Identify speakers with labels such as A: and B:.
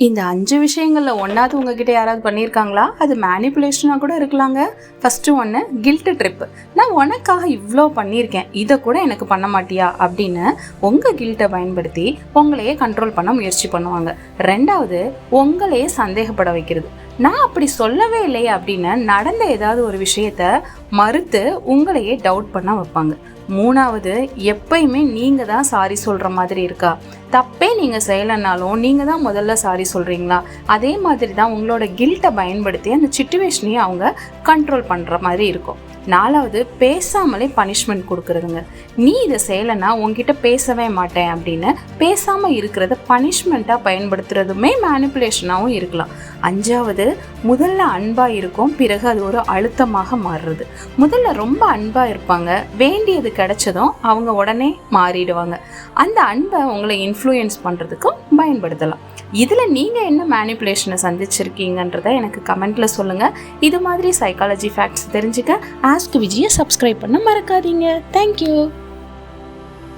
A: இந்த 5 விஷயங்கள்ல ஒண்ணாவது உங்ககிட்ட யாராவது பண்ணியிருக்காங்களா? அது மேனிப்புலேஷனா கூட இருக்கலாங்க. ஃபர்ஸ்ட்டு ஒன்று கில்ட் ட்ரிப்பு. நான் உனக்காக இவ்வளோ பண்ணியிருக்கேன், இதை கூட எனக்கு பண்ண மாட்டியா அப்படின்னு உங்கள் கில்ட்டை பயன்படுத்தி உங்களையே கண்ட்ரோல் பண்ண முயற்சி பண்ணுவாங்க. 2வது உங்களையே சந்தேகப்பட வைக்கிறது. நான் அப்படி சொல்லவே இல்லையே அப்படின்னு நடந்த ஏதாவது ஒரு விஷயத்த மறுத்து உங்களையே டவுட் பண்ண வைப்பாங்க. 3வது எப்பயுமே நீங்கள் தான் சாரி சொல்கிற மாதிரி இருக்கா, தப்பே நீங்கள் செய்யலைனாலும் நீங்கள் தான் முதல்ல சாரி சொல்கிறீங்களா, அதே மாதிரி தான் உங்களோட கில்ட்டை பயன்படுத்தி அந்த சிச்சுவேஷனையே அவங்க கண்ட்ரோல் பண்ணுற மாதிரி இருக்கும். 4வது பேசாமலே பனிஷ்மெண்ட் கொடுக்குறதுங்க. நீ இதை செய்யலைன்னா உங்ககிட்ட பேசவே மாட்டேன் அப்படின்னு பேசாமல் இருக்கிறத பனிஷ்மெண்ட்டாக பயன்படுத்துறதுமே மேனிப்புலேஷனாகவும் இருக்கலாம். 5வது முதல்ல அன்பாக இருக்கும், பிறகு அது ஒரு அழுத்தமாக மாறுறது. முதல்ல ரொம்ப அன்பாக இருப்பாங்க, வேண்டியது கிடைச்சதும் அவங்க உடனே மாறிடுவாங்க. அந்த அன்பை உங்களை இன்ஃப்ளூயன்ஸ் பண்ணுறதுக்கும் பயன்படுத்தலாம். இதில் நீங்கள் என்ன மேனிப்புலேஷனை சந்திச்சிருக்கீங்கன்றதை எனக்கு கமெண்ட்டில் சொல்லுங்கள். இது மாதிரி சைக்காலஜி ஃபேக்ட்ஸ் தெரிஞ்சுக்க ஆஸ்க் விஜயை சப்ஸ்கிரைப் பண்ண மறக்காதீங்க. தேங்க்யூ.